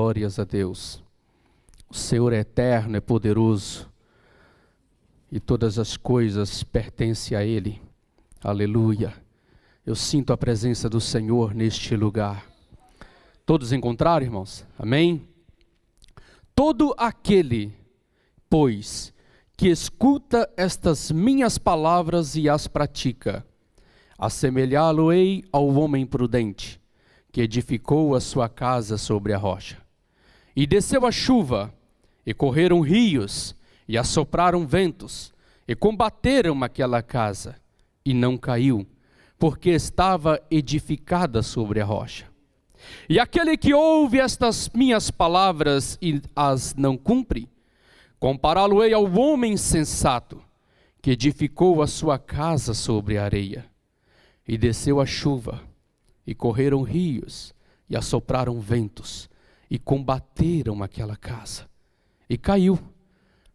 Glórias a Deus. O Senhor é eterno, é poderoso, e todas as coisas pertencem a Ele. Aleluia. Eu sinto a presença do Senhor neste lugar. Todos encontraram, irmãos? Amém? Todo aquele, pois, que escuta estas minhas palavras e as pratica, assemelhá-lo-ei ao homem prudente, que edificou a sua casa sobre a rocha. E desceu a chuva, e correram rios, e assopraram ventos, e combateram aquela casa, e não caiu, porque estava edificada sobre a rocha. E aquele que ouve estas minhas palavras e as não cumpre, compará-lo-ei ao homem sensato, que edificou a sua casa sobre a areia. E desceu a chuva, e correram rios, e assopraram ventos, e combateram aquela casa, e caiu,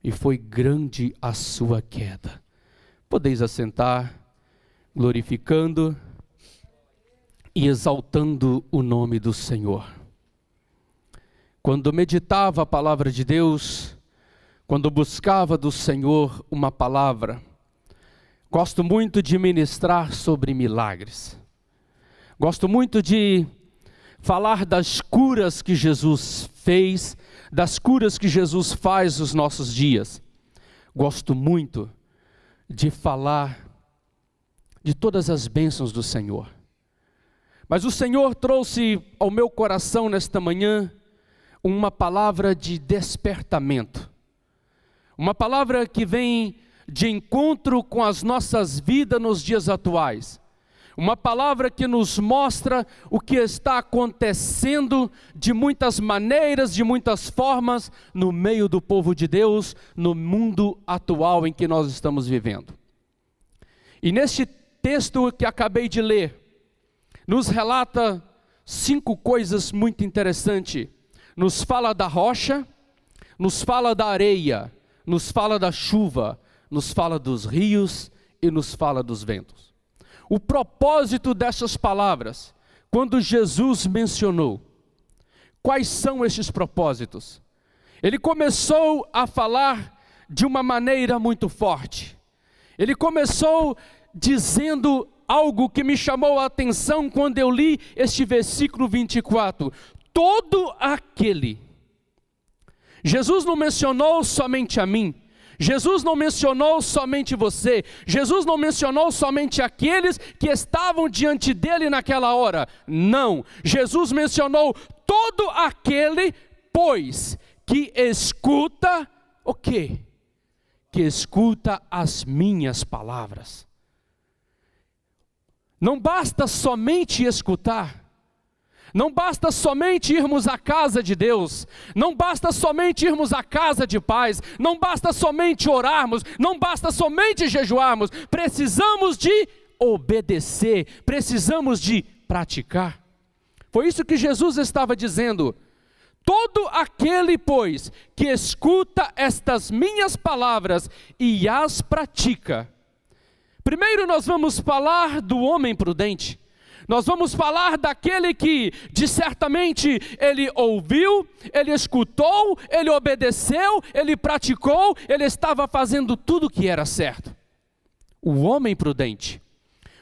e foi grande a sua queda. Podeis assentar, glorificando e exaltando o nome do Senhor. Quando meditava a palavra de Deus, quando buscava do Senhor uma palavra, gosto muito de ministrar sobre milagres. Gosto muito de falar das curas que Jesus fez, das curas que Jesus faz nos nossos dias. Gosto muito de falar de todas as bênçãos do Senhor. Mas o Senhor trouxe ao meu coração nesta manhã uma palavra de despertamento. Uma palavra que vem de encontro com as nossas vidas nos dias atuais. Uma palavra que nos mostra o que está acontecendo de muitas maneiras, de muitas formas, no meio do povo de Deus, no mundo atual em que nós estamos vivendo. E neste texto que acabei de ler, nos relata 5 coisas muito interessantes. Nos fala da rocha, nos fala da areia, nos fala da chuva, nos fala dos rios e nos fala dos ventos. O propósito dessas palavras, quando Jesus mencionou, quais são esses propósitos? Ele começou a falar de uma maneira muito forte. Ele começou dizendo algo que me chamou a atenção quando eu li este versículo 24. Todo aquele. Jesus não mencionou somente a mim. Jesus não mencionou somente você, Jesus não mencionou somente aqueles que estavam diante dele naquela hora. Não, Jesus mencionou todo aquele, pois, que escuta o quê? Que escuta as minhas palavras. Não basta somente escutar. Não basta somente irmos à casa de Deus, não basta somente irmos à casa de paz, não basta somente orarmos, não basta somente jejuarmos, precisamos de obedecer, precisamos de praticar. Foi isso que Jesus estava dizendo. Todo aquele, pois, que escuta estas minhas palavras e as pratica. Primeiro nós vamos falar do homem prudente. Nós vamos falar daquele que, certamente, ele ouviu, ele escutou, ele obedeceu, ele praticou, ele estava fazendo tudo o que era certo. O homem prudente.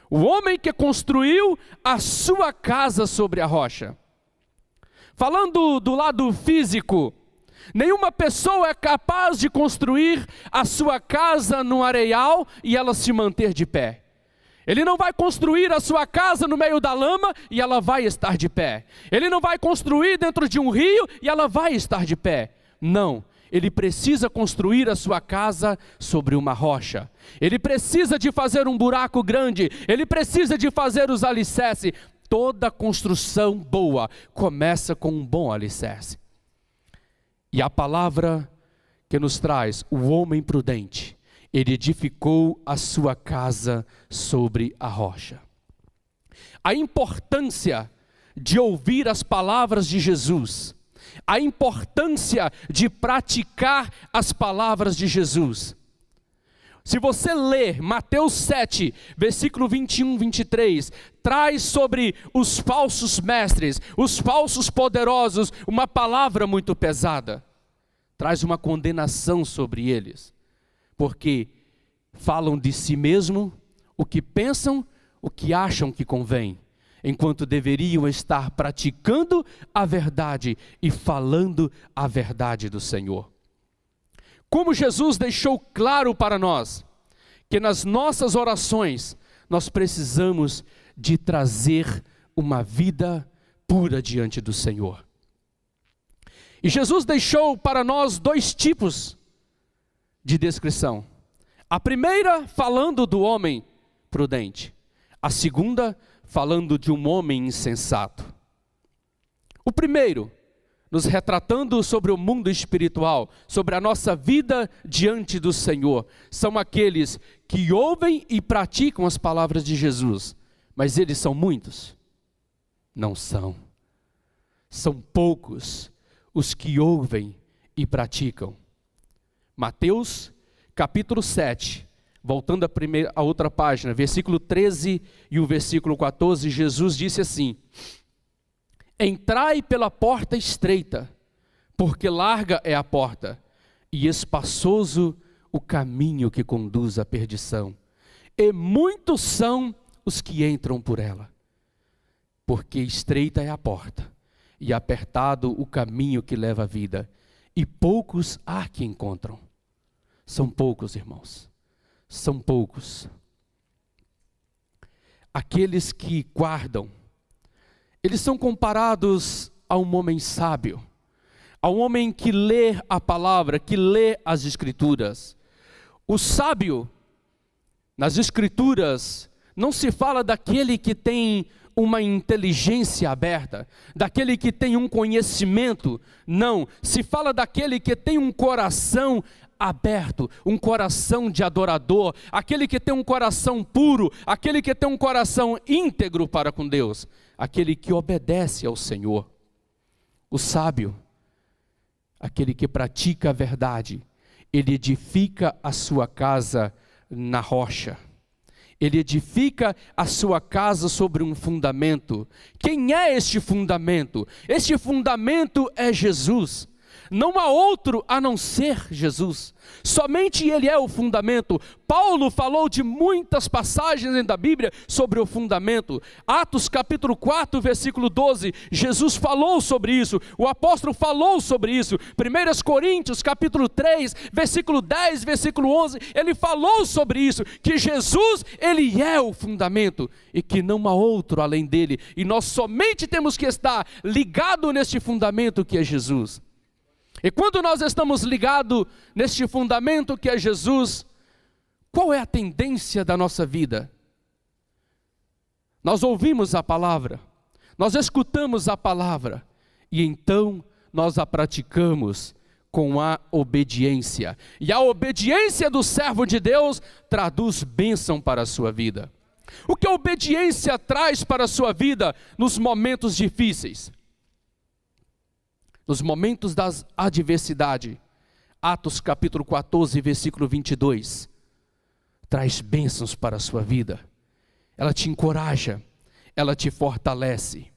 O homem que construiu a sua casa sobre a rocha. Falando do lado físico, nenhuma pessoa é capaz de construir a sua casa no areial e ela se manter de pé. Ele não vai construir a sua casa no meio da lama e ela vai estar de pé. Ele não vai construir dentro de um rio e ela vai estar de pé. Não, ele precisa construir a sua casa sobre uma rocha. Ele precisa de fazer um buraco grande, ele precisa de fazer os alicerces. Toda construção boa começa com um bom alicerce. E a palavra que nos traz, o homem prudente, ele edificou a sua casa sobre a rocha. A importância de ouvir as palavras de Jesus, a importância de praticar as palavras de Jesus. Se você ler Mateus 7, versículo 21, 23, traz sobre os falsos mestres, os falsos poderosos, uma palavra muito pesada. Traz uma condenação sobre eles, porque falam de si mesmo o que pensam, o que acham que convém, enquanto deveriam estar praticando a verdade e falando a verdade do Senhor. Como Jesus deixou claro para nós, que nas nossas orações, nós precisamos de trazer uma vida pura diante do Senhor. E Jesus deixou para nós 2 tipos de descrição. A primeira, falando do homem prudente. A segunda, falando de um homem insensato. O primeiro, nos retratando sobre o mundo espiritual, sobre a nossa vida diante do Senhor, são aqueles que ouvem e praticam as palavras de Jesus. Mas eles são muitos? Não são. São poucos os que ouvem e praticam. Mateus capítulo 7, voltando a outra página, versículo 13 e o versículo 14, Jesus disse assim: entrai pela porta estreita, porque larga é a porta, e espaçoso o caminho que conduz à perdição, e muitos são os que entram por ela. Porque estreita é a porta, e apertado o caminho que leva à vida, e poucos há que encontram. São poucos, irmãos, são poucos. Aqueles que guardam, eles são comparados a um homem sábio, a um homem que lê a palavra, que lê as Escrituras. O sábio, nas Escrituras, não se fala daquele que tem uma inteligência aberta, daquele que tem um conhecimento, não. Se fala daquele que tem um coração aberto, um coração de adorador, aquele que tem um coração puro, aquele que tem um coração íntegro para com Deus, aquele que obedece ao Senhor. O sábio, aquele que pratica a verdade, ele edifica a sua casa na rocha. Ele edifica a sua casa sobre um fundamento. Quem é este fundamento? Este fundamento é Jesus. Não há outro a não ser Jesus. Somente Ele é o fundamento. Paulo falou de muitas passagens dentro da Bíblia sobre o fundamento. Atos capítulo 4, versículo 12, Jesus falou sobre isso. O apóstolo falou sobre isso. 1 Coríntios capítulo 3, versículo 10, versículo 11, ele falou sobre isso, que Jesus, Ele é o fundamento e que não há outro além dele. E nós somente temos que estar ligados neste fundamento que é Jesus. E quando nós estamos ligados neste fundamento que é Jesus, qual é a tendência da nossa vida? Nós ouvimos a palavra, nós escutamos a palavra, e então nós a praticamos com a obediência. E a obediência do servo de Deus traduz bênção para a sua vida. O que a obediência traz para a sua vida nos momentos difíceis? Nos momentos da adversidade, Atos capítulo 14, versículo 22, traz bênçãos para a sua vida. Ela te encoraja, ela te fortalece.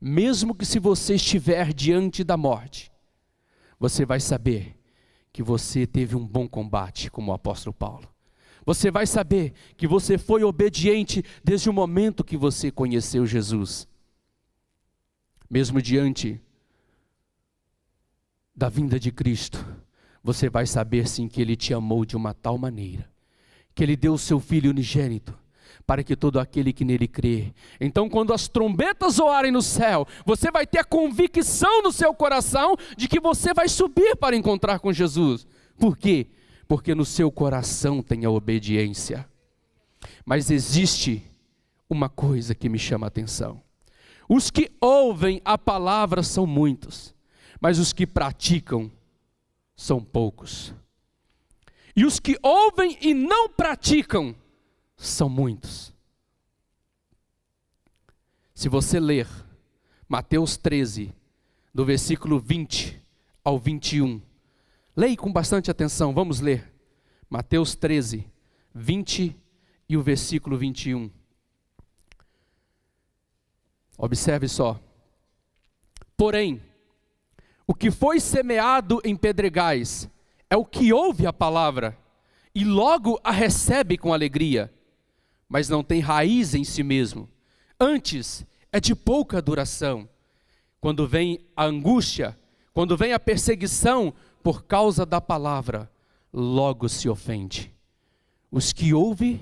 Mesmo que se você estiver diante da morte, você vai saber que você teve um bom combate, como o apóstolo Paulo. Você vai saber que você foi obediente desde o momento que você conheceu Jesus. Mesmo diante da vinda de Cristo, você vai saber sim que Ele te amou de uma tal maneira, que Ele deu o seu Filho unigênito, para que todo aquele que nele crê. Então quando as trombetas soarem no céu, você vai ter a convicção no seu coração, de que você vai subir para encontrar com Jesus. Por quê? Porque no seu coração tem a obediência. Mas existe uma coisa que me chama a atenção. Os que ouvem a palavra são muitos, mas os que praticam são poucos. E os que ouvem e não praticam são muitos. Se você ler Mateus 13, do versículo 20 ao 21, leia com bastante atenção, vamos ler. Mateus 13, 20 e o versículo 21. Observe só. Porém, o que foi semeado em pedregais é o que ouve a palavra e logo a recebe com alegria, mas não tem raiz em si mesmo. Antes, é de pouca duração. Quando vem a angústia, quando vem a perseguição por causa da palavra, logo se ofende. Os que ouvem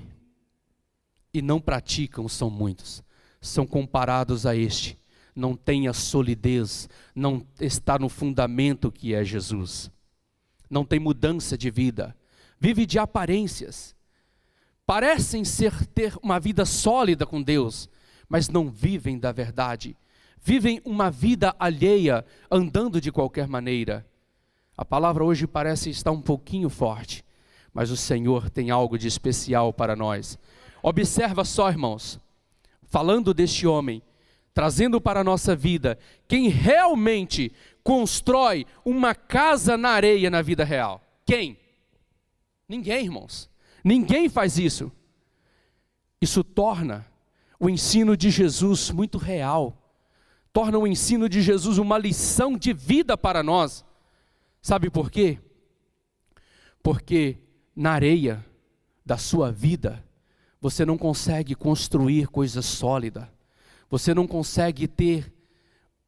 e não praticam são muitos. São comparados a este. Não tem a solidez, não está no fundamento que é Jesus. Não tem mudança de vida. Vive de aparências. Parecem ter uma vida sólida com Deus, mas não vivem da verdade. Vivem uma vida alheia, andando de qualquer maneira. A palavra hoje parece estar um pouquinho forte, mas o Senhor tem algo de especial para nós. Observa só, irmãos, falando deste homem, trazendo para a nossa vida, quem realmente constrói uma casa na areia na vida real. Quem? Ninguém, irmãos. Ninguém faz isso. Isso torna o ensino de Jesus muito real. Torna o ensino de Jesus uma lição de vida para nós. Sabe por quê? Porque na areia da sua vida, você não consegue construir coisa sólida. Você não consegue ter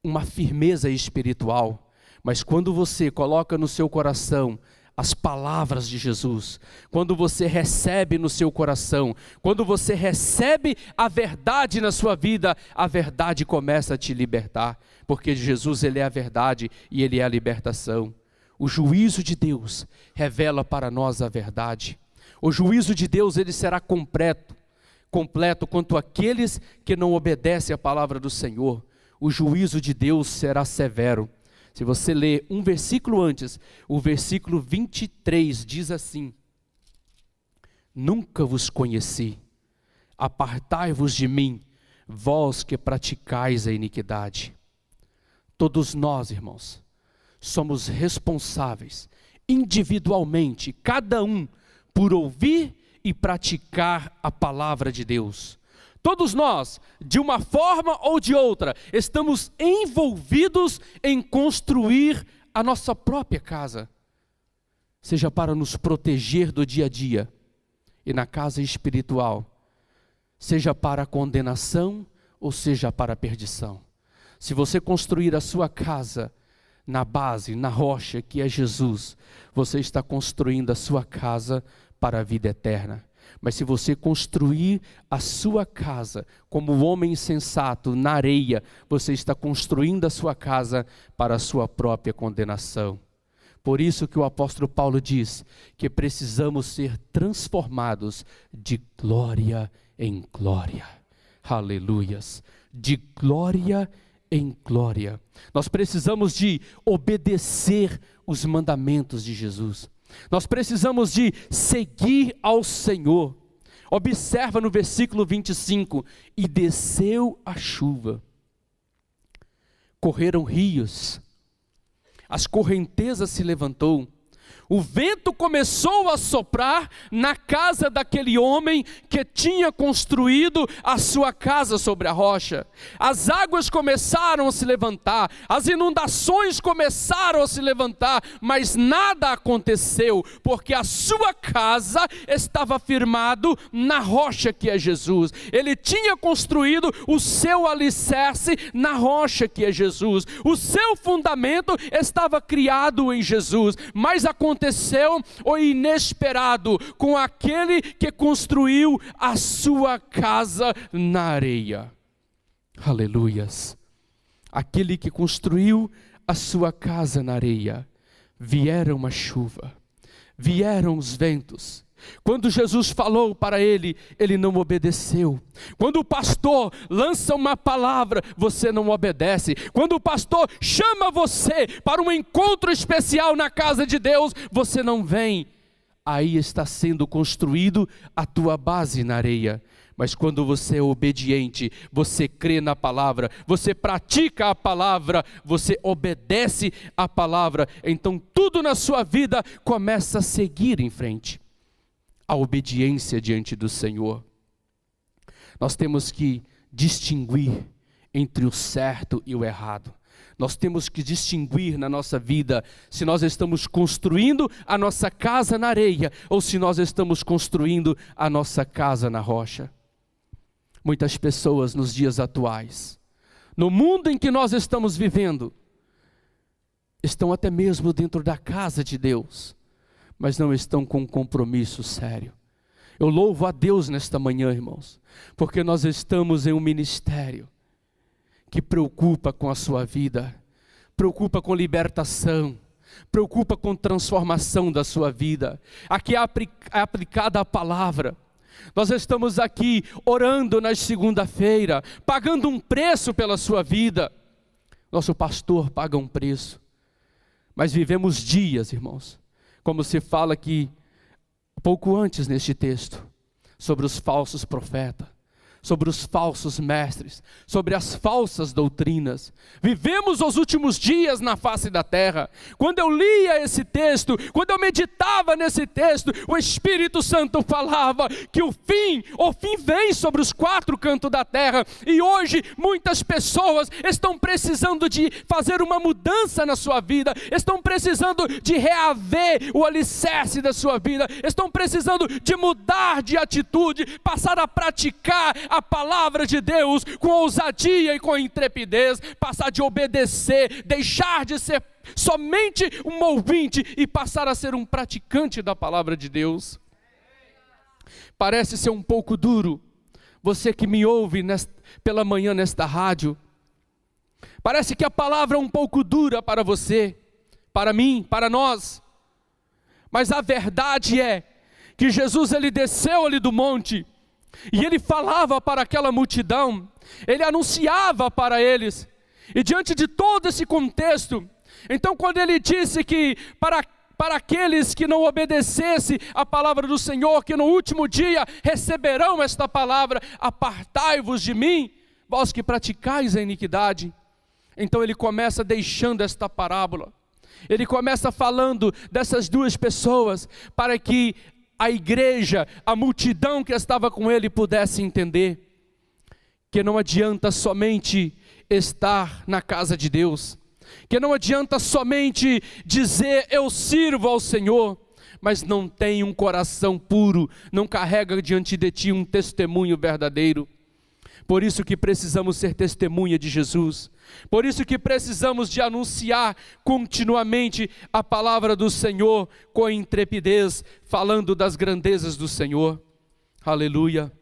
uma firmeza espiritual. Mas quando você coloca no seu coração as palavras de Jesus, quando você recebe no seu coração, quando você recebe a verdade na sua vida, a verdade começa a te libertar, porque Jesus, ele é a verdade e ele é a libertação. O juízo de Deus revela para nós a verdade. O juízo de Deus, ele será completo quanto àqueles que não obedecem à palavra do Senhor. O juízo de Deus será severo. Se você ler um versículo antes, o versículo 23 diz assim: nunca vos conheci, apartai-vos de mim, vós que praticais a iniquidade. Todos nós, irmãos, somos responsáveis, individualmente, cada um, por ouvir e praticar a palavra de Deus. Todos nós, de uma forma ou de outra, estamos envolvidos em construir a nossa própria casa. Seja para nos proteger do dia a dia e na casa espiritual, seja para a condenação ou seja para a perdição. Se você construir a sua casa na base, na rocha que é Jesus, você está construindo a sua casa para a vida eterna. Mas se você construir a sua casa como homem sensato na areia, você está construindo a sua casa para a sua própria condenação. Por isso que o apóstolo Paulo diz que precisamos ser transformados de glória em glória. Aleluias! De glória em glória. Nós precisamos de obedecer os mandamentos de Jesus. Nós precisamos de seguir ao Senhor. Observa no versículo 25: e desceu a chuva, correram rios, as correntezas se levantou, o vento começou a soprar na casa daquele homem que tinha construído a sua casa sobre a rocha. As águas começaram a se levantar, as inundações começaram a se levantar, mas nada aconteceu, porque a sua casa estava firmado na rocha que é Jesus. Ele tinha construído o seu alicerce na rocha que é Jesus. O seu fundamento estava criado em Jesus, mas aconteceu o inesperado com aquele que construiu a sua casa na areia. Aleluias! Aquele que construiu a sua casa na areia. Vieram a chuva, vieram os ventos. Quando Jesus falou para ele, ele não obedeceu. Quando o pastor lança uma palavra, você não obedece. Quando o pastor chama você para um encontro especial na casa de Deus, você não vem. Aí está sendo construído a tua base na areia. Mas quando você é obediente, você crê na palavra, você pratica a palavra, você obedece a palavra, então tudo na sua vida começa a seguir em frente. a obediência diante do Senhor. Nós temos que distinguir entre o certo e o errado. Nós temos que distinguir na nossa vida se nós estamos construindo a nossa casa na areia ou se nós estamos construindo a nossa casa na rocha. Muitas pessoas nos dias atuais, no mundo em que nós estamos vivendo, estão até mesmo dentro da casa de Deus, mas não estão com um compromisso sério. Eu louvo a Deus nesta manhã, irmãos, porque nós estamos em um ministério que preocupa com a sua vida, preocupa com libertação, preocupa com transformação da sua vida. Aqui é aplicada a palavra. Nós estamos aqui orando na segunda-feira, pagando um preço pela sua vida. Nosso pastor paga um preço, mas vivemos dias, irmãos, como se fala aqui, pouco antes neste texto, sobre os falsos profetas, sobre os falsos mestres, sobre as falsas doutrinas. Vivemos os últimos dias na face da terra. Quando eu lia esse texto, quando eu meditava nesse texto, o Espírito Santo falava que o fim vem sobre os quatro cantos da terra, e hoje muitas pessoas estão precisando de fazer uma mudança na sua vida, estão precisando de reaver o alicerce da sua vida, estão precisando de mudar de atitude, passar a praticar a palavra de Deus com ousadia e com intrepidez, passar de obedecer, deixar de ser somente um ouvinte e passar a ser um praticante da palavra de Deus. Parece ser um pouco duro, você que me ouve pela manhã nesta rádio, parece que a palavra é um pouco dura para você, para mim, para nós, mas a verdade é que Jesus ele desceu ali do monte, e ele falava para aquela multidão, ele anunciava para eles, e diante de todo esse contexto, então quando ele disse que para aqueles que não obedecessem a palavra do Senhor, que no último dia receberão esta palavra, apartai-vos de mim, vós que praticais a iniquidade. Então ele começa deixando esta parábola, ele começa falando dessas duas pessoas, para que a igreja, a multidão que estava com ele pudesse entender que não adianta somente estar na casa de Deus, que não adianta somente dizer eu sirvo ao Senhor, mas não tem um coração puro, não carrega diante de ti um testemunho verdadeiro. Por isso que precisamos ser testemunha de Jesus, por isso que precisamos de anunciar continuamente a palavra do Senhor com intrepidez, falando das grandezas do Senhor. Aleluia.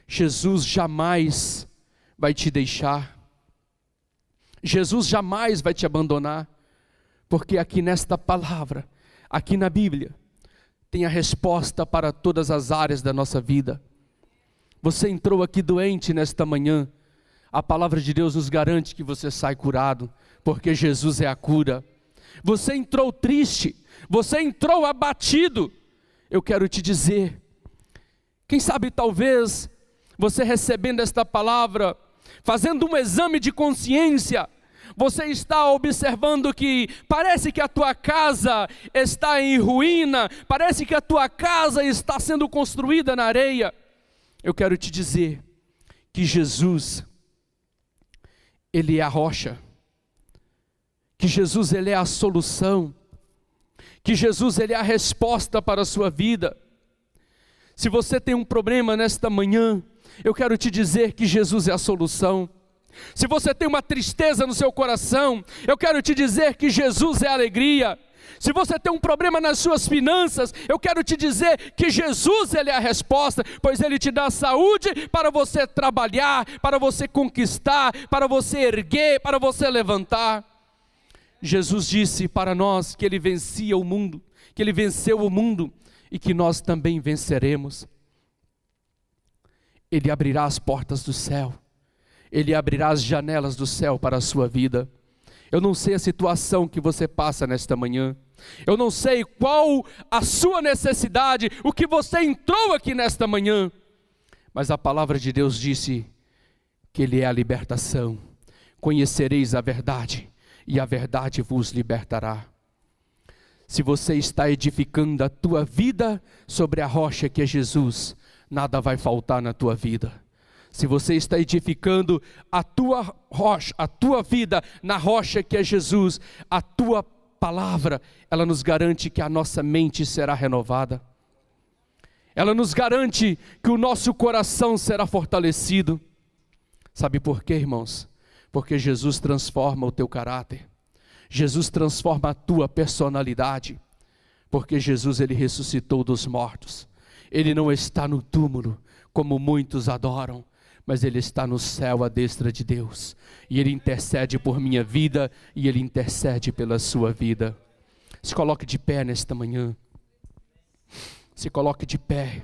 Jesus jamais vai te deixar, Jesus jamais vai te abandonar, porque aqui nesta palavra, aqui na Bíblia, tem a resposta para todas as áreas da nossa vida. Você entrou aqui doente nesta manhã, a palavra de Deus nos garante que você sai curado, porque Jesus é a cura. Você entrou triste, você entrou abatido, eu quero te dizer, quem sabe talvez você recebendo esta palavra, fazendo um exame de consciência, você está observando que parece que a tua casa está em ruína, parece que a tua casa está sendo construída na areia. Eu quero te dizer que Jesus, Ele é a rocha, que Jesus Ele é a solução, que Jesus Ele é a resposta para a sua vida. Se você tem um problema nesta manhã, eu quero te dizer que Jesus é a solução. Se você tem uma tristeza no seu coração, eu quero te dizer que Jesus é a alegria. Se você tem um problema nas suas finanças, eu quero te dizer que Jesus Ele é a resposta, pois Ele te dá saúde para você trabalhar, para você conquistar, para você erguer, para você levantar. Jesus disse para nós que Ele vencia o mundo, que Ele venceu o mundo e que nós também venceremos. Ele abrirá as portas do céu, Ele abrirá as janelas do céu para a sua vida. Eu não sei a situação que você passa nesta manhã, eu não sei qual a sua necessidade, o que você entrou aqui nesta manhã, mas a palavra de Deus disse que Ele é a libertação. Conhecereis a verdade, e a verdade vos libertará. Se você está edificando a tua vida sobre a rocha que é Jesus, nada vai faltar na tua vida. Se você está edificando a tua rocha, a tua vida na rocha que é Jesus, a tua palavra, ela nos garante que a nossa mente será renovada. Ela nos garante que o nosso coração será fortalecido. Sabe por quê, irmãos? Porque Jesus transforma o teu caráter. Jesus transforma a tua personalidade, porque Jesus, ele ressuscitou dos mortos. Ele não está no túmulo, como muitos adoram, mas ele está no céu à destra de Deus. E ele intercede por minha vida, e ele intercede pela sua vida. Se coloque de pé nesta manhã. Se coloque de pé.